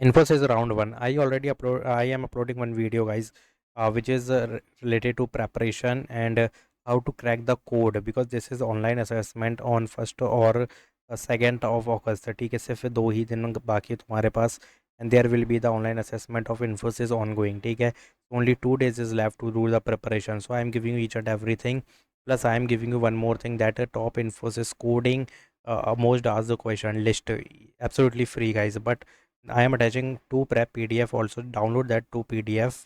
Infosys round one. I am uploading one video, guys, which is related to preparation and how to crack the code, because this is online assessment on first or second of August. ठीक है, सिर्फ 2 ही दिन बाकी है तुम्हारे पास, and there will be the online assessment of Infosys ongoing. ठीक है, only 2 days is left to do the preparation. So I am giving you each and everything. Plus I am giving you one more thing, that top Infosys coding most asked the question list, absolutely free, guys. But I am attaching two prep PDF also. Download that two PDF.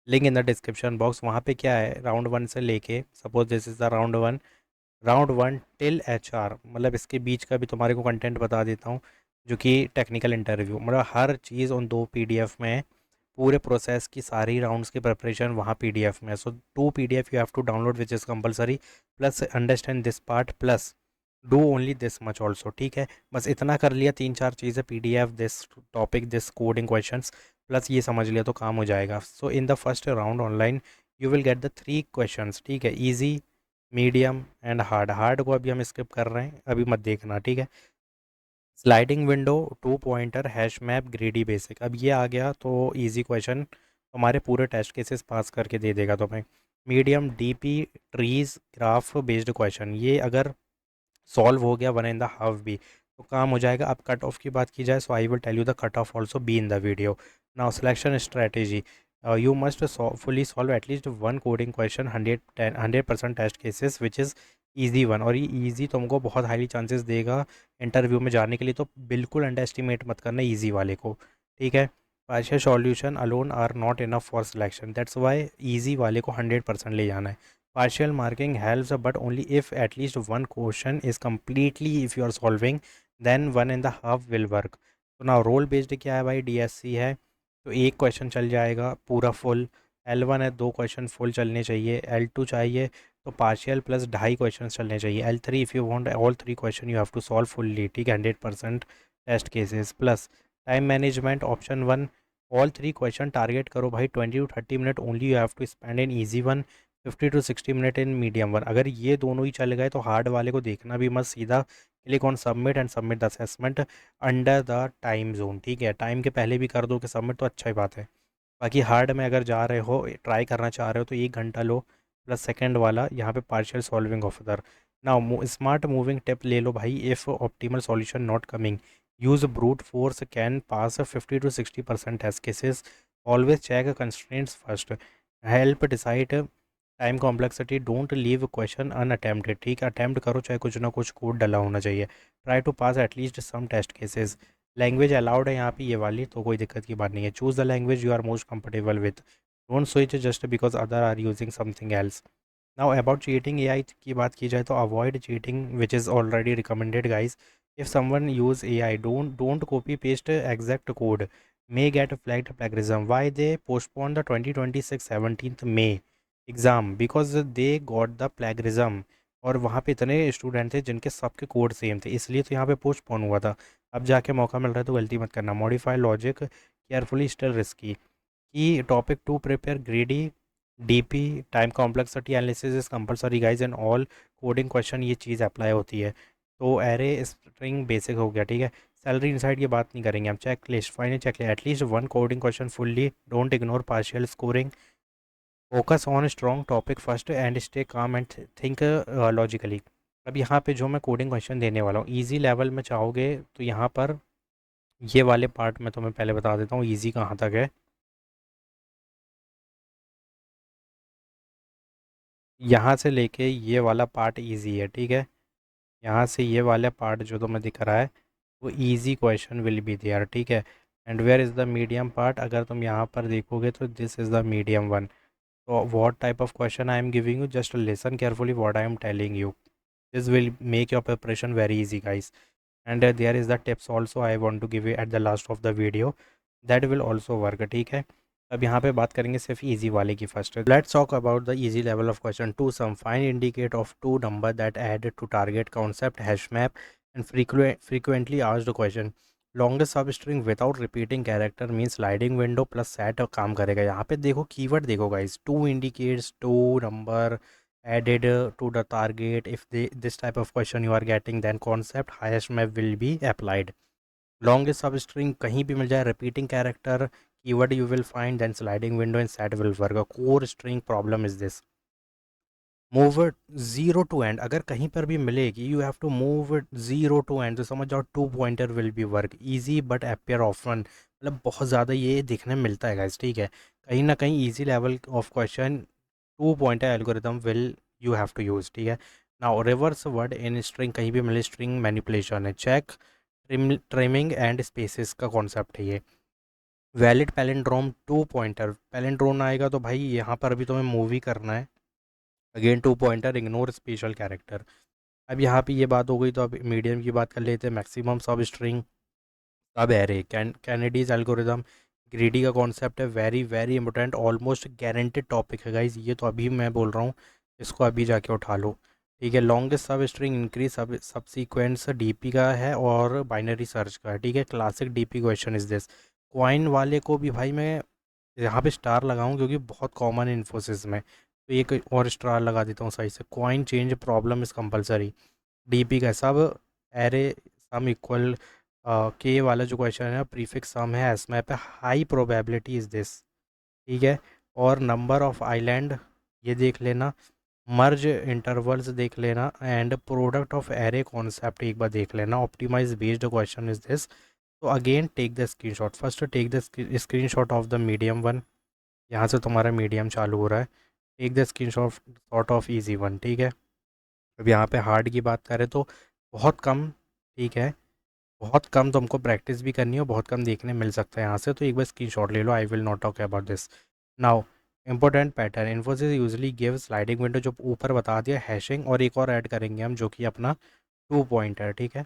Link in the description box. वहाँ पे क्या है, round one से लेके, suppose this is the round one till HR, मतलब इसके बीच का भी तुम्हारे को कंटेंट बता देता हूँ, जो कि टेक्निकल इंटरव्यू, मतलब हर चीज़ उन 2 PDF में है. पूरे प्रोसेस की सारी राउंड्स की प्रिपरेशन वहाँ PDF में है. So 2 PDF you have to download which is compulsory. Plus understand this part, plus do only this much also. ठीक है, बस इतना कर लिया, 3-4 चीज़ें, PDF, this topic, this coding questions, plus ये समझ लिया तो काम हो जाएगा. So in the first round online you will get the 3 questions. ठीक है, easy, medium and hard. Hard को अभी हम स्किप कर रहे हैं, अभी मत देखना. ठीक है, sliding window, 2 pointer, hash map, greedy basic. अब ये आ गया तो इजी क्वेश्चन हमारे पूरे टेस्ट केसेस पास करके दे देगा तुम्हें. Medium, DP, trees, graph based question, ये अगर सॉल्व हो गया 1.5 भी तो काम हो जाएगा. अब कट ऑफ की बात की जाए, so I will tell you the cut off also be in the video. Now selection strategy, you must fully solve at least one coding question, 100% test cases which is easy one. और ये easy तुमको बहुत highly chances देगा interview में जाने के लिए, तो बिल्कुल अंडर एस्टिमेट मत करना ईजी वाले को. ठीक है, partial solution alone are not enough for selection, that's why easy वाले को 100% ले जाना है. Partial marking helps, but only if at least one question is completely, if you are solving, then 1.5 will work. तो ना रोल बेस्ड क्या है भाई, DSC है तो एक क्वेश्चन चल जाएगा पूरा फुल. L1 है, 2 क्वेश्चन फुल चलने चाहिए. L2 चाहिए तो पार्शियल प्लस 2.5 क्वेश्चन चलने चाहिए. L3 if you want all 3 question you have to solve fully. ठीक है, 100% test cases. Plus time management, option one, all 3 question target करो भाई, 20 to 30 minute only you have to spend in easy one, 50 to 60 minute in medium one. अगर ये दोनों ही चल गए तो हार्ड वाले को देखना भी मत, सीधा click on submit and submit the assessment under the time zone. ठीक है, टाइम के पहले भी कर दो कि सबमिट तो अच्छा ही बात है. बाकी हार्ड में अगर जा रहे हो, ट्राई करना चाह रहे हो, तो 1 घंटा लो, प्लस सेकंड वाला यहाँ पे partial solving of other. Now smart moving tip ले लो भाई, if optimal solution not coming, use brute force can pass 50 to 60% test cases. Always check constraints first, help decide time complexity, don't leave question unattempted. ठीक है, attempt करो, चाहे कुछ ना कुछ कोड डला होना चाहिए. Try to pass at least some test cases. Language allowed है यहाँ पे ये वाली, तो कोई दिक्कत की बात नहीं है. Choose the language you are most comfortable with, don't switch just because other are using something else. Now about cheating, AI की बात की जाए तो avoid cheating which is already recommended, guys. If someone use AI, don't copy paste exact code, may get flagged plagiarism. Why they postponed the 2026 17th May exam, because they got the plagiarism. और वहाँ पे इतने student थे जिनके सबके code same थे, इसलिए तो यहाँ पे पोस्टपोन हुआ था. अब जाके मौका मिल रहा है तो गलती मत करना. Modify logic carefully, still risky. Key topic to prepare greedy, DP, time complexity analysis is compulsory guys and all coding question ये चीज़ अप्लाई होती है. तो एरे स्ट्रिंग बेसिक हो गया. ठीक है, सैलरी इनसाइड की बात नहीं करेंगे हम. Check list, final check list, at least one coding question fully, don't ignore partial scoring. Focus on strong topic first and stay calm and think logically. अब यहाँ पे जो मैं कोडिंग क्वेश्चन देने वाला हूँ, इजी लेवल में चाहोगे तो यहाँ पर ये वाले पार्ट मैं तुम्हें पहले बता देता हूँ इजी कहाँ तक है. यहाँ से लेके ये वाला पार्ट इजी है. ठीक है, यहाँ से ये वाला पार्ट जो तुम्हें दिख रहा है वो easy question will be there. ठीक है, and where is the medium part, अगर तुम यहाँ पर देखोगे तो this is the medium one. तो what type of question I am giving you, just listen carefully what I am telling you. This will make your preparation very easy, guys. And there is the tips also I want to give you at the last of the video, that will also work. ठीक है, अब यहाँ पे बात करेंगे सिर्फ easy वाले की first. Let's talk about the easy level of question. Two sum find indicate of two number that add to target concept hash map and frequently asked question. Longest substring without repeating character mean sliding window plus set काम करेगा. यहाँ पे देखो keyword देखो guys, two indicates two number added to the target. If this type of question you are getting, then concept hash map will be applied. Longest substring कहीं भी मिल जाए, repeating character keyword you will find, then sliding window and set will work. Core string problem is this, move it zero to end, अगर कहीं पर भी मिलेगी you have to move it zero to end, तो समझ जाओ two pointer will be work easy but appear often, मतलब बहुत ज़्यादा ये देखने में मिलता है गाइस, ठीक है। कहीं ना कहीं easy level of question two pointer algorithm will you have to use, ठीक है। Now reverse word in string, कहीं भी मिले स्ट्रिंग मैनिपुलेशन है। चेक ट्रिमिंग एंड स्पेसिस का कॉन्सेप्ट है ये। Valid palindrome two pointer, palindrome आएगा तो भाई यहाँ पर भी तुम्हें मूव ही करना है, again two pointer, ignore special character. अब यहाँ पे ये बात हो गई, तो अब मीडियम की बात कर लेते हैं। मैक्सिमम सब स्ट्रिंग सब एरे, कैनेडीज एल्गोरिदम, ग्रीडी का कॉन्सेप्ट है, very very important, almost guaranteed topic है गाइज ये, तो अभी मैं बोल रहा हूँ इसको अभी जाके उठा लो, ठीक है। लॉन्गेस्ट सब स्ट्रिंग इंक्रीज सब सीक्वेंस डीपी का है और बाइनरी सर्च का है, ठीक है। Classic DP question is this. Coin वाले को भी भाई मैं यहाँ पे स्टार लगाऊं क्योंकि बहुत कॉमन है इन्फोसिस में, तो एक और स्टार लगा देता हूँ सही से। Coin change problem is compulsory, DP का सब एरे सम इक्वल के वाला जो क्वेश्चन है प्रीफिक्स सम है, एसमैप पे हाई प्रोबेबिलिटी इज़ दिस, ठीक है। और नंबर ऑफ आइलैंड ये देख लेना, मर्ज इंटरवल्स देख लेना, and product of array concept एक बार देख लेना। Optimize based question is this. तो again take the screenshot, first take the screenshot of the medium one, यहाँ से तुम्हारा मीडियम चालू हो रहा है। Take the screenshot shot of easy one, ठीक है। अब यहाँ पे हार्ड की बात करें तो बहुत कम, ठीक है, बहुत कम तुमको प्रैक्टिस भी करनी है और बहुत कम देखने मिल सकता है यहाँ से, तो एक बार स्क्रीनशॉट ले लो। I will not talk about this now. Important pattern, Infosys usually give sliding window, जो ऊपर बता दिया, हैशिंग, और एक और ऐड करेंगे हम जो कि अपना टू पॉइंट है, ठीक है।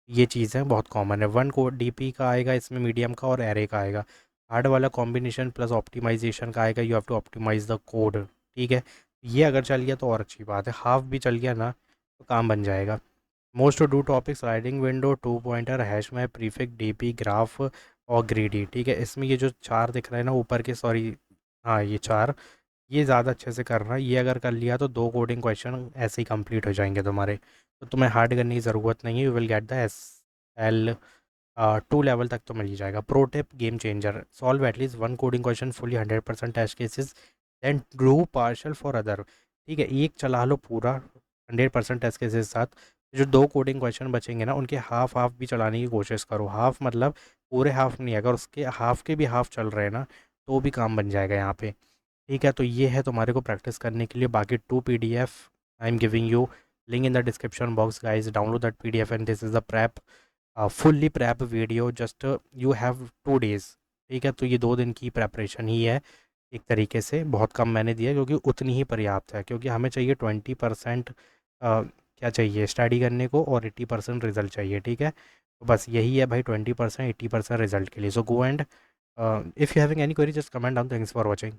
ये चीज़ें बहुत कॉमन है। वन को डीपी का आएगा इसमें, मीडियम का और एरे का आएगा। हार्ड वाला कॉम्बिनेशन प्लस ऑप्टिमाइजेशन का आएगा, you have to optimize the code, ठीक है। ये अगर चल गया तो और अच्छी बात है, हाफ भी चल गया ना तो काम बन जाएगा। Most do topic, sliding window, two pointer, hash map, prefix, DP, graph और ग्रीडी, ठीक है। इसमें ये जो चार दिख रहे हैं ना ऊपर के, सॉरी, हाँ ये चार, ये ज़्यादा अच्छे से करना है। ये अगर कर लिया तो दो कोडिंग क्वेश्चन ऐसे ही कंप्लीट हो जाएंगे तुम्हारे, तो तुम्हें हार्ड करने की ज़रूरत नहीं है। You will get the S L two level तक तो मिल ही जाएगा। Pro tip, game changer, solve at least one coding question fully 100% test cases, then do partial for other, ठीक है। एक चला लो पूरा 100% टेस्ट केसेस के साथ, जो दो कोडिंग क्वेश्चन बचेंगे ना उनके हाफ हाफ भी चलाने की कोशिश करो। हाफ मतलब पूरे हाफ नहीं, अगर उसके हाफ के भी हाफ चल रहे हैं ना तो भी काम बन जाएगा यहाँ पे, ठीक है। तो ये है तुम्हारे को प्रैक्टिस करने के लिए। बाकी two PDF I am giving you, link in the description box guys, download that PDF and this is the prep, fully prep video, just you have 2 days, ठीक है। तो ये 2 दिन की प्रेपरेशन ही है एक तरीके से, बहुत कम मैंने दिया क्योंकि उतनी ही पर्याप्त है, क्योंकि हमें चाहिए 20% क्या चाहिए स्टडी करने को, और 80% रिजल्ट चाहिए, ठीक है। तो बस यही है भाई, 20% 80% रिजल्ट के लिए। So go and if you having any query just comment down. Thanks for watching.